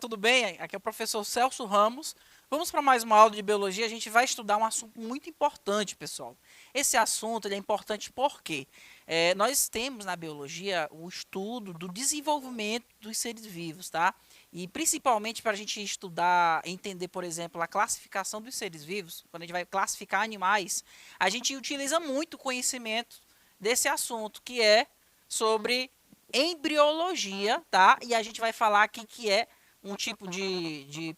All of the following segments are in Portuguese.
tudo bem? Aqui é o professor Celso Ramos. Vamos para mais uma aula de biologia. A gente vai estudar um assunto muito importante, pessoal. Esse assunto ele é importante porque nós temos na biologia o estudo do desenvolvimento dos seres vivos, tá? E principalmente para a gente estudar, entender, por exemplo, a classificação dos seres vivos, quando a gente vai classificar animais, a gente utiliza muito conhecimento desse assunto, que é sobre embriologia, tá? E a gente vai falar aqui que é um tipo de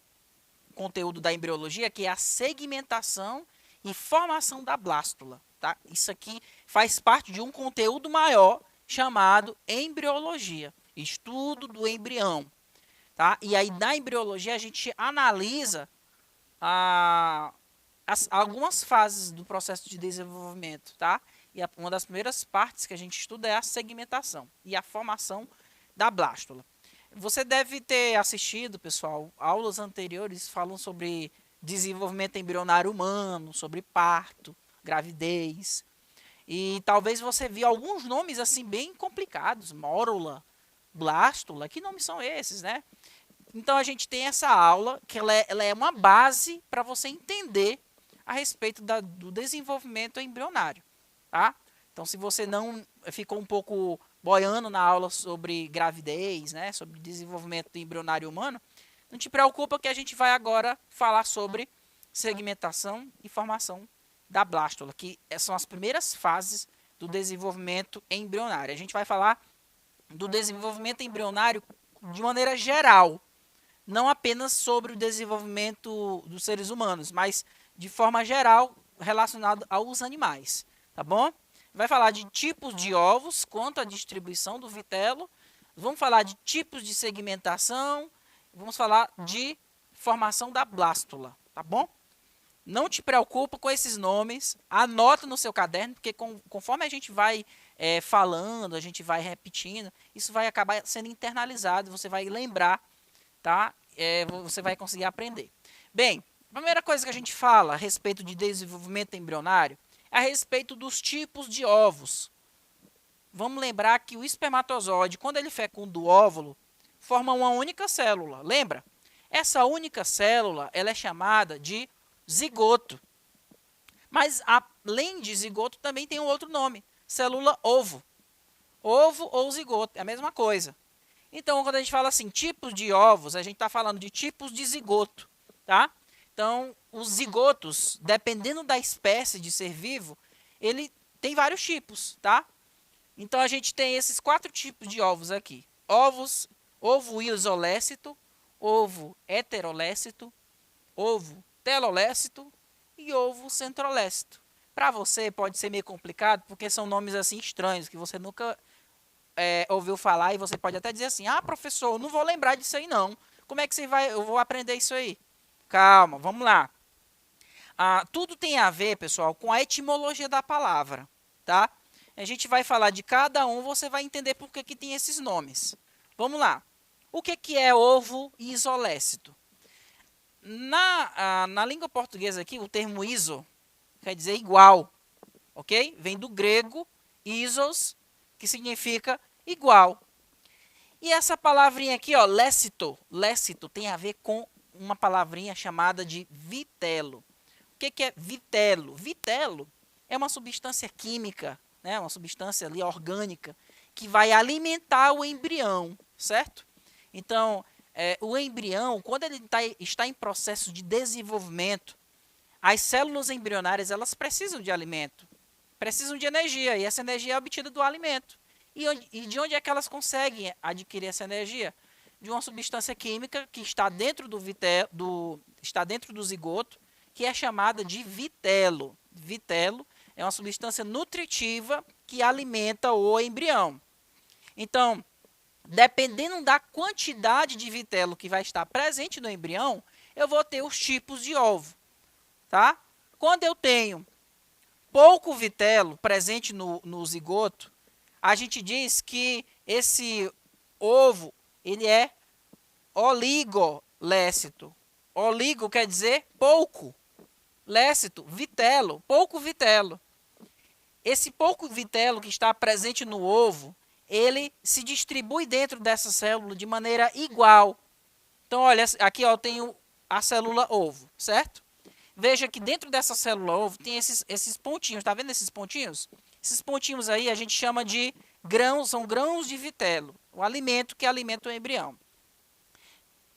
conteúdo da embriologia, que é a segmentação e formação da blástula, tá? Isso aqui faz parte de um conteúdo maior chamado embriologia, estudo do embrião, tá? E aí na embriologia a gente analisa algumas fases do processo de desenvolvimento, tá? E uma das primeiras partes que a gente estuda é a segmentação e a formação da blástula. Você deve ter assistido, pessoal, aulas anteriores falam sobre desenvolvimento embrionário humano, sobre parto, gravidez. E talvez você viu alguns nomes assim bem complicados, mórula, blástula, que nomes são esses, né? Então a gente tem essa aula que ela é uma base para você entender a respeito do desenvolvimento embrionário, tá? Então se você não ficou um pouco boiando na aula sobre gravidez, né, sobre desenvolvimento do embrionário humano, não te preocupa que a gente vai agora falar sobre segmentação e formação da blástula, que são as primeiras fases do desenvolvimento embrionário. A gente vai falar do desenvolvimento embrionário de maneira geral, não apenas sobre o desenvolvimento dos seres humanos, mas de forma geral relacionado aos animais, tá bom? Vai falar de tipos de ovos, quanto à distribuição do vitelo, vamos falar de tipos de segmentação, vamos falar de formação da blástula, tá bom? Não te preocupa com esses nomes, anota no seu caderno, porque conforme a gente vai falando, a gente vai repetindo, isso vai acabar sendo internalizado, você vai lembrar, tá? Você vai conseguir aprender. Bem, a primeira coisa que a gente fala a respeito de desenvolvimento embrionário é a respeito dos tipos de ovos. Vamos lembrar que o espermatozoide, quando ele fecunda o óvulo, forma uma única célula. Lembra? Essa única célula ela é chamada de zigoto. Mas além de zigoto também tem um outro nome, célula ovo. Ovo ou zigoto, é a mesma coisa. Então, quando a gente fala assim, tipos de ovos, a gente está falando de tipos de zigoto, tá? Então, os zigotos, dependendo da espécie de ser vivo, ele tem vários tipos, tá? Então, a gente tem esses 4 tipos de ovos aqui. Ovo isolécito, ovo heterolécito, ovo telolécito e ovo centrolécito. Para você pode ser meio complicado, porque são nomes assim estranhos, que você nunca ouviu falar, e você pode até dizer assim, professor, eu não vou lembrar disso aí não. Como é que eu vou aprender isso aí? Calma, vamos lá. Tudo tem a ver, pessoal, com a etimologia da palavra, tá? A gente vai falar de cada um, você vai entender por que tem esses nomes. Vamos lá. O que é ovo isolécito? Na língua portuguesa aqui, o termo iso quer dizer igual, ok? Vem do grego isos, que significa igual. E essa palavrinha aqui, ó, lécito, tem a ver com uma palavrinha chamada de vitelo. O que é vitelo? Vitelo é uma substância química, né, uma substância ali orgânica, que vai alimentar o embrião, certo? Então, o embrião, quando ele está em processo de desenvolvimento, as células embrionárias elas precisam de alimento, precisam de energia, e essa energia é obtida do alimento. E de onde é que elas conseguem adquirir essa energia? De uma substância química que está dentro está dentro do zigoto, que é chamada de vitelo. Vitelo é uma substância nutritiva que alimenta o embrião. Então, dependendo da quantidade de vitelo que vai estar presente no embrião, eu vou ter os tipos de ovo, tá? Quando eu tenho pouco vitelo presente no zigoto, a gente diz que esse ovo ele é oligolécito. Oligo quer dizer pouco, lécito, vitelo, pouco vitelo. Esse pouco vitelo que está presente no ovo, ele se distribui dentro dessa célula de maneira igual, Então, olha, aqui ó, eu tenho a célula ovo, certo? Veja que dentro dessa célula ovo tem esses pontinhos, tá vendo esses pontinhos? Esses pontinhos aí a gente chama de grãos, são grãos de vitelo, o alimento que alimenta o embrião.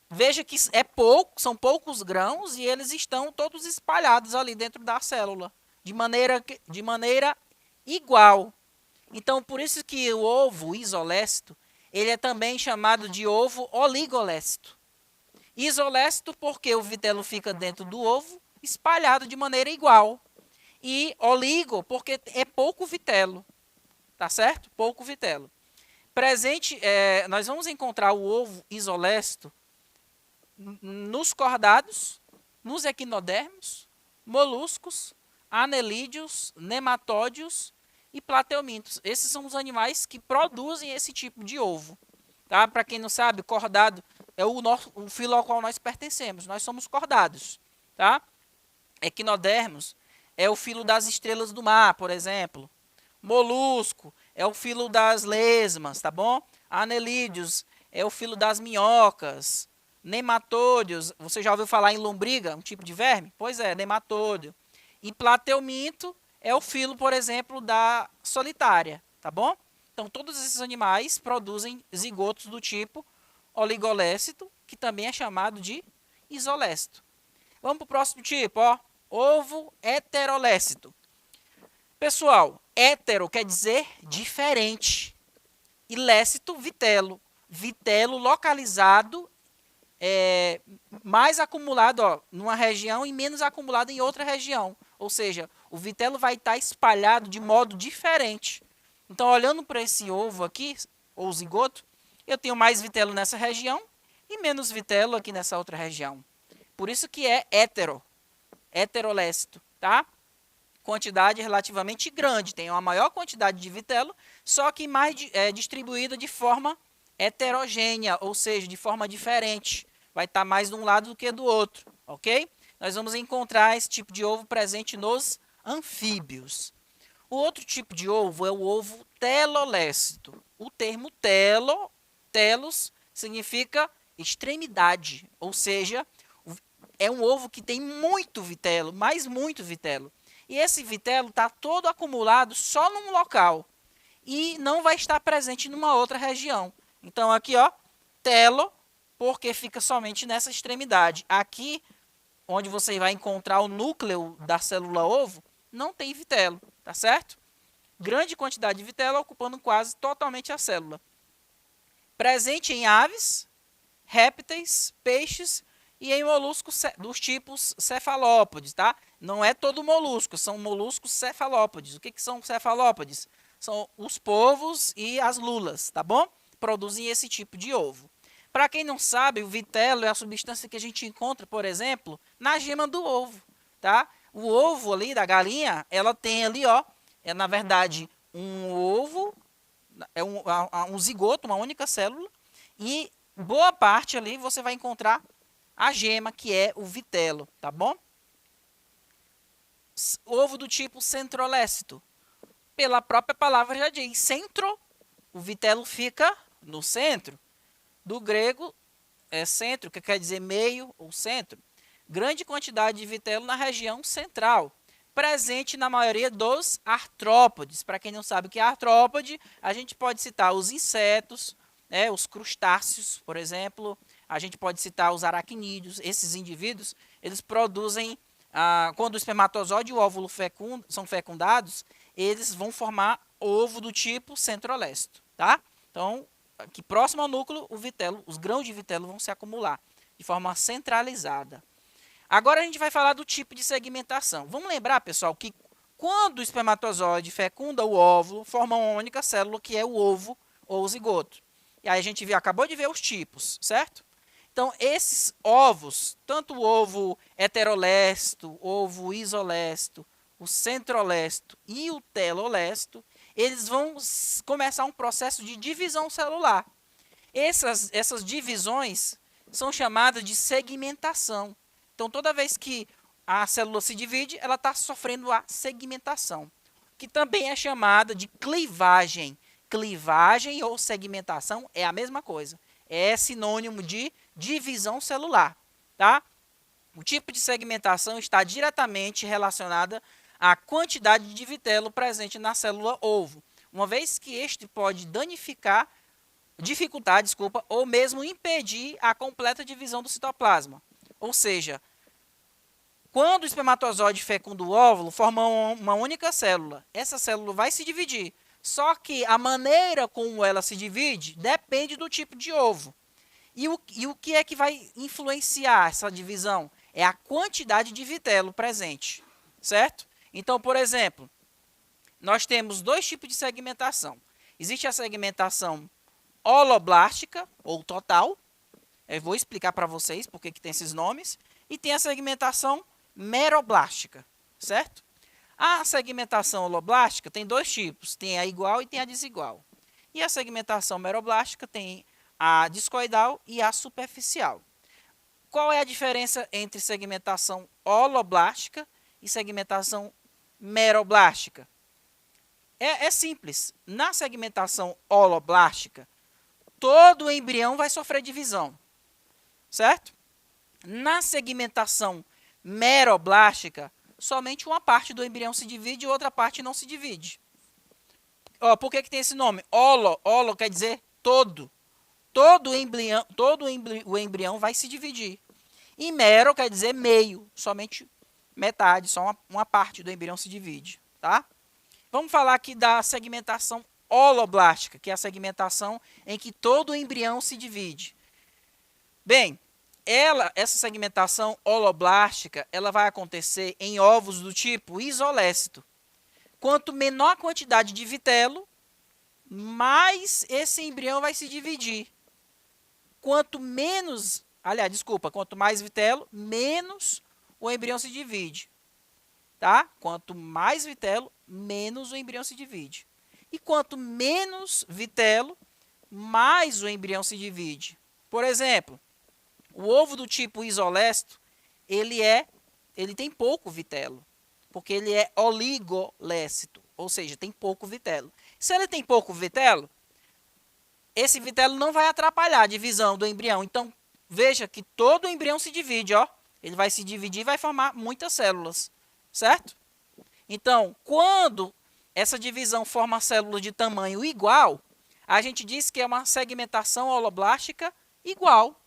Veja que são poucos grãos e eles estão todos espalhados ali dentro da célula, de maneira igual. Então, por isso que o ovo isolécito, ele é também chamado de ovo oligolécito. Isolécito porque o vitelo fica dentro do ovo, espalhado de maneira igual. E oligo porque é pouco vitelo, tá certo? Pouco vitelo. Nós vamos encontrar o ovo isolécito nos cordados, nos equinodermos, moluscos, anelídeos, nematódios e plateumintos. Esses são os animais que produzem esse tipo de ovo. Tá? Para quem não sabe, cordado é o filo ao qual nós pertencemos. Nós somos cordados. Tá? Equinodermos é o filo das estrelas do mar, por exemplo. Molusco é o filo das lesmas, tá bom? Anelídeos é o filo das minhocas. Nematódios, você já ouviu falar em lombriga, um tipo de verme? Pois é, nematódio. E plateuminto é o filo, por exemplo, da solitária, tá bom? Então, todos esses animais produzem zigotos do tipo oligolécito, que também é chamado de isolécito. Vamos para o próximo tipo, ó. Ovo heterolécito. Pessoal, hétero quer dizer diferente. E lécito, vitelo. Vitelo localizado, mais acumulado numa região e menos acumulado em outra região. Ou seja, o vitelo vai estar espalhado de modo diferente. Então, olhando para esse ovo aqui, ou zigoto, eu tenho mais vitelo nessa região e menos vitelo aqui nessa outra região. Por isso que é heterolécito, tá? Quantidade relativamente grande, tem uma maior quantidade de vitelo, só que mais distribuída de forma heterogênea, ou seja, de forma diferente. Vai estar mais de um lado do que do outro, ok? Nós vamos encontrar esse tipo de ovo presente nos anfíbios. O outro tipo de ovo é o ovo telolécito. O termo telos, significa extremidade, ou seja, é um ovo que tem muito vitelo, mas muito vitelo. E esse vitelo está todo acumulado só num local e não vai estar presente numa outra região. Então, aqui, ó, telo, porque fica somente nessa extremidade. Aqui, onde você vai encontrar o núcleo da célula ovo, não tem vitelo, tá certo? Grande quantidade de vitelo ocupando quase totalmente a célula. Presente em aves, répteis, peixes e em moluscos dos tipos cefalópodes, tá? Não é todo molusco, são moluscos cefalópodes. O que são cefalópodes? São os polvos e as lulas, tá bom? Produzem esse tipo de ovo. Para quem não sabe, o vitelo é a substância que a gente encontra, por exemplo, na gema do ovo, tá? O ovo ali da galinha, ela tem ali, ó, na verdade um ovo, um zigoto, uma única célula, e boa parte ali você vai encontrar a gema, que é o vitelo, tá bom? Ovo do tipo centrolécito. Pela própria palavra já diz, centro, o vitelo fica no centro. Do grego, centro, que quer dizer meio ou centro. Grande quantidade de vitelo na região central. Presente na maioria dos artrópodes. Para quem não sabe o que é artrópode, a gente pode citar os insetos, os crustáceos, por exemplo. A gente pode citar os aracnídeos. Esses indivíduos, eles produzem, quando o espermatozoide e o óvulo são fecundados, eles vão formar ovo do tipo centrolécito, tá? Então, aqui próximo ao núcleo, os grãos de vitelo vão se acumular de forma centralizada. Agora a gente vai falar do tipo de segmentação. Vamos lembrar, pessoal, que quando o espermatozoide fecunda o óvulo, forma uma única célula, que é o ovo ou o zigoto. E aí a gente acabou de ver os tipos, certo? Então, esses ovos, tanto o ovo heterolécito, ovo isolécito, o centrolécito e o telolécito, eles vão começar um processo de divisão celular. Essas divisões são chamadas de segmentação. Então, toda vez que a célula se divide, ela está sofrendo a segmentação, que também é chamada de clivagem. Clivagem ou segmentação é a mesma coisa. É sinônimo de divisão celular, tá? O tipo de segmentação está diretamente relacionada à quantidade de vitelo presente na célula ovo, uma vez que este pode dificultar, ou mesmo impedir a completa divisão do citoplasma. Ou seja, quando o espermatozoide fecunda o óvulo, forma uma única célula. Essa célula vai se dividir, só que a maneira como ela se divide depende do tipo de ovo. E o que é que vai influenciar essa divisão? É a quantidade de vitelo presente, certo? Então, por exemplo, nós temos dois tipos de segmentação. Existe a segmentação holoblástica, ou total. Eu vou explicar para vocês por que tem esses nomes. E tem a segmentação meroblástica, certo? A segmentação holoblástica tem dois tipos, tem a igual e tem a desigual. E a segmentação meroblástica tem a discoidal e a superficial. Qual é a diferença entre segmentação holoblástica e segmentação meroblástica? É simples. Na segmentação holoblástica, todo o embrião vai sofrer divisão, certo? Na segmentação meroblástica, somente uma parte do embrião se divide e outra parte não se divide. Por que tem esse nome? Holo quer dizer todo. Todo o embrião vai se dividir. E mero quer dizer meio, somente metade, só uma parte do embrião se divide, tá? Vamos falar aqui da segmentação holoblástica, que é a segmentação em que todo o embrião se divide. Bem, essa segmentação holoblástica, ela vai acontecer em ovos do tipo isolécito. Quanto menor a quantidade de vitelo, mais esse embrião vai se dividir. Quanto mais vitelo, menos o embrião se divide. Tá? Quanto mais vitelo, menos o embrião se divide. E quanto menos vitelo, mais o embrião se divide. Por exemplo, o ovo do tipo isolécito, ele tem pouco vitelo, porque ele é oligolécito, ou seja, tem pouco vitelo. Se ele tem pouco vitelo, esse vitelo não vai atrapalhar a divisão do embrião. Então, veja que todo o embrião se divide, ó. Ele vai se dividir e vai formar muitas células, certo? Então, quando essa divisão forma células de tamanho igual, a gente diz que é uma segmentação holoblástica igual.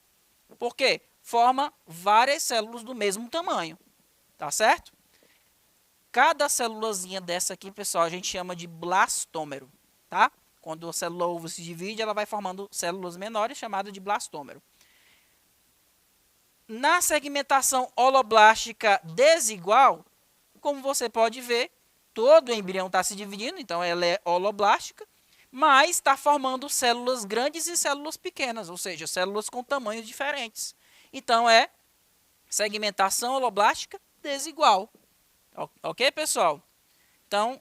Por quê? Forma várias células do mesmo tamanho, tá certo? Cada célulazinha dessa aqui, pessoal, a gente chama de blastômero, tá? Quando a célula ovo se divide, ela vai formando células menores, chamadas de blastômero. Na segmentação holoblástica desigual, como você pode ver, todo o embrião está se dividindo, então ela é holoblástica, mas está formando células grandes e células pequenas, ou seja, células com tamanhos diferentes. Então, é segmentação holoblástica desigual. Ok, pessoal? Então,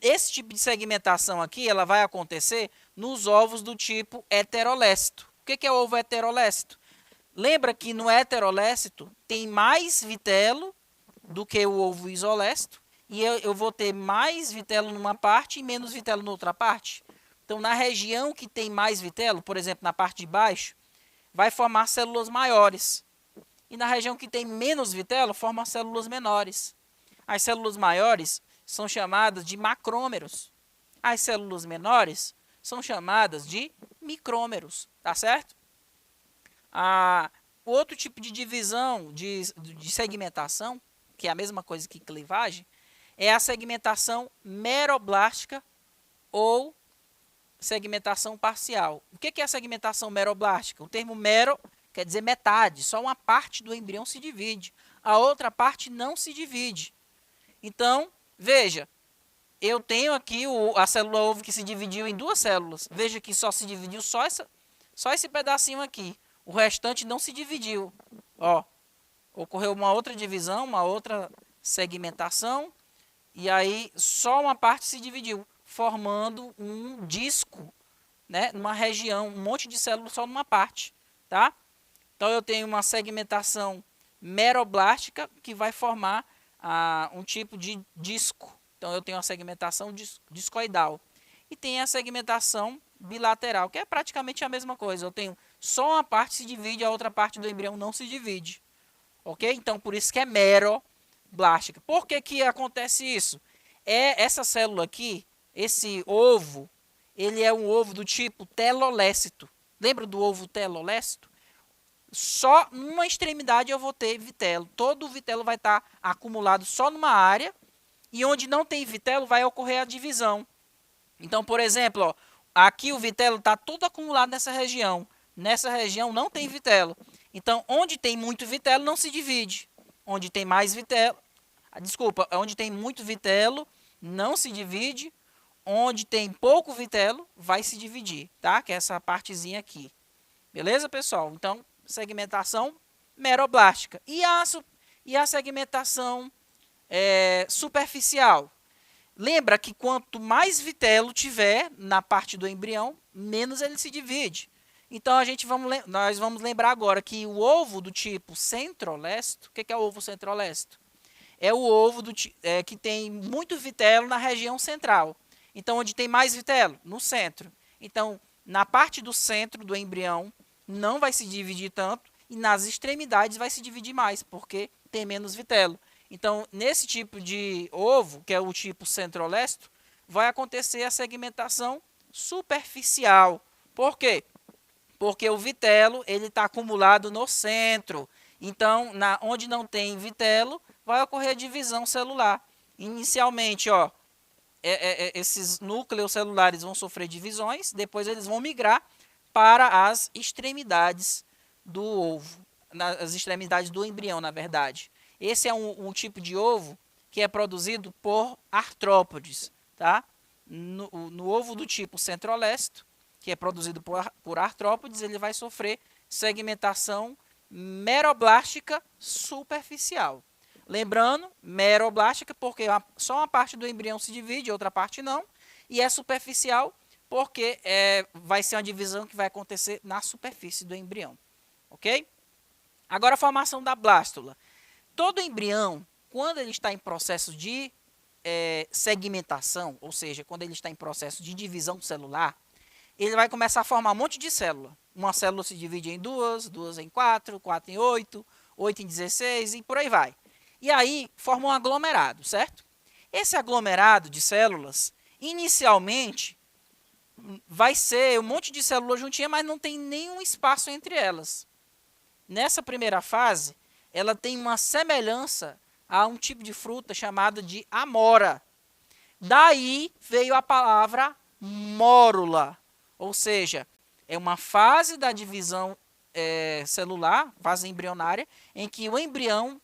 esse tipo de segmentação aqui, ela vai acontecer nos ovos do tipo heterolécito. O que é ovo heterolécito? Lembra que no heterolécito tem mais vitelo do que o ovo isolécito, e eu vou ter mais vitelo numa parte e menos vitelo na outra parte. Então, na região que tem mais vitelo, por exemplo, na parte de baixo, vai formar células maiores. E na região que tem menos vitelo, forma células menores. As células maiores são chamadas de macrômeros. As células menores são chamadas de micrômeros, tá certo? O outro tipo de divisão, de segmentação, que é a mesma coisa que clivagem, é a segmentação meroblástica ou segmentação parcial. O que é a segmentação meroblástica? O termo mero quer dizer metade, só uma parte do embrião se divide, a outra parte não se divide. Então, veja, eu tenho aqui a célula ovo que se dividiu em duas células. Veja que só se dividiu só esse pedacinho aqui. O restante não se dividiu. Ó, ocorreu uma outra divisão, uma outra segmentação, e aí só uma parte se dividiu, formando um disco, né, numa região, um monte de células só numa parte, tá? Então eu tenho uma segmentação meroblástica que vai formar um tipo de disco. Então eu tenho a segmentação discoidal. E tem a segmentação bilateral, que é praticamente a mesma coisa. Eu tenho só uma parte se divide, a outra parte do embrião não se divide. Ok? Então, por isso que é meroblástica. Por que que acontece isso? Essa célula aqui, esse ovo, ele é um ovo do tipo telolécito. Lembra do ovo telolécito? Só numa extremidade eu vou ter vitelo. Todo o vitelo vai estar acumulado só numa área. E onde não tem vitelo vai ocorrer a divisão. Então, por exemplo, ó, aqui o vitelo está todo acumulado nessa região. Nessa região não tem vitelo. Então, onde tem muito vitelo não se divide. Onde tem mais vitelo, desculpa, onde tem muito vitelo não se divide. Onde tem pouco vitelo vai se dividir, tá? Que é essa partezinha aqui. Beleza, pessoal? Então, segmentação meroblástica. E a segmentação superficial? Lembra que quanto mais vitelo tiver na parte do embrião, menos ele se divide. Então, nós vamos lembrar agora que o ovo do tipo centrolesto, o que é o ovo centrolesto? É o ovo que tem muito vitelo na região central. Então, onde tem mais vitelo? No centro. Então, na parte do centro do embrião, não vai se dividir tanto, e nas extremidades vai se dividir mais, porque tem menos vitelo. Então, nesse tipo de ovo, que é o tipo centrolesto, vai acontecer a segmentação superficial. Por quê? Porque o vitelo está acumulado no centro. Então, onde não tem vitelo, vai ocorrer a divisão celular. Inicialmente, ó, esses núcleos celulares vão sofrer divisões, depois eles vão migrar para as extremidades do ovo, nas extremidades do embrião, na verdade. Esse é um tipo de ovo que é produzido por artrópodes, tá? No ovo do tipo centrolesto, que é produzido por artrópodes, ele vai sofrer segmentação meroblástica superficial. Lembrando, meroblástica porque só uma parte do embrião se divide, outra parte não, e é superficial porque vai ser uma divisão que vai acontecer na superfície do embrião, ok? Agora a formação da blástula. Todo embrião, quando ele está em processo de segmentação, ou seja, quando ele está em processo de divisão celular, ele vai começar a formar um monte de célula. Uma célula se divide em duas, duas em quatro, quatro em oito, oito em 16 e por aí vai. E aí forma um aglomerado, certo? Esse aglomerado de células, inicialmente, vai ser um monte de células juntinha, mas não tem nenhum espaço entre elas. Nessa primeira fase, ela tem uma semelhança a um tipo de fruta chamada de amora. Daí veio a palavra mórula, ou seja, é uma fase da divisão celular, fase embrionária, em que o embrião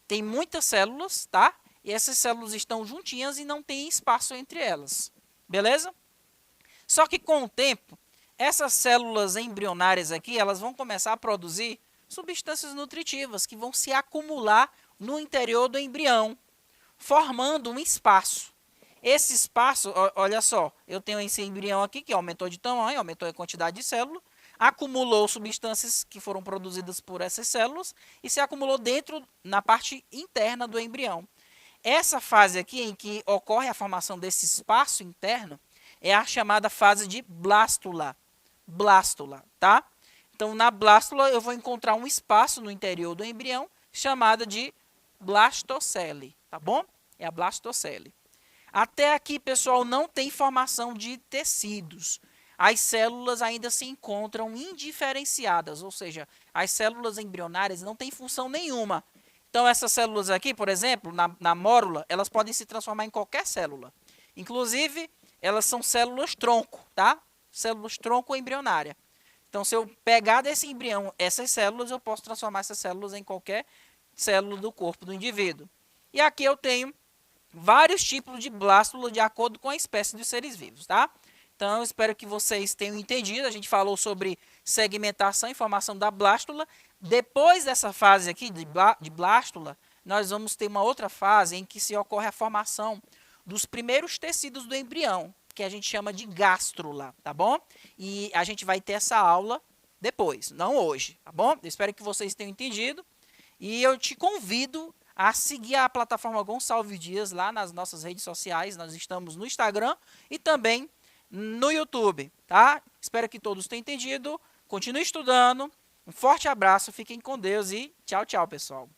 tem muitas células, tá? E essas células estão juntinhas e não tem espaço entre elas. Beleza? Só que com o tempo, essas células embrionárias aqui, elas vão começar a produzir substâncias nutritivas que vão se acumular no interior do embrião, formando um espaço. Esse espaço, olha só, eu tenho esse embrião aqui que aumentou de tamanho, aumentou a quantidade de células, acumulou substâncias que foram produzidas por essas células e se acumulou na parte interna do embrião. Essa fase aqui, em que ocorre a formação desse espaço interno, é a chamada fase de blástula. Blástula, tá? Então, na blástula, eu vou encontrar um espaço no interior do embrião, chamada de blastocele, tá bom? É a blastocele. Até aqui, pessoal, não tem formação de tecidos. As células ainda se encontram indiferenciadas, ou seja, as células embrionárias não têm função nenhuma. Então, essas células aqui, por exemplo, na mórula, elas podem se transformar em qualquer célula. Inclusive, elas são células tronco, tá? Células tronco embrionária. Então, se eu pegar desse embrião essas células, eu posso transformar essas células em qualquer célula do corpo do indivíduo. E aqui eu tenho vários tipos de blástula de acordo com a espécie dos seres vivos, tá? Então, eu espero que vocês tenham entendido. A gente falou sobre segmentação e formação da blástula. Depois dessa fase aqui de blástula, nós vamos ter uma outra fase em que se ocorre a formação dos primeiros tecidos do embrião, que a gente chama de gástrula, tá bom? E a gente vai ter essa aula depois, não hoje, tá bom? Eu espero que vocês tenham entendido. E eu te convido a seguir a plataforma Gonçalves Dias lá nas nossas redes sociais. Nós estamos no Instagram e também no YouTube, tá? Espero que todos tenham entendido. continue estudando. Um forte abraço, fiquem com Deus e tchau, tchau, pessoal.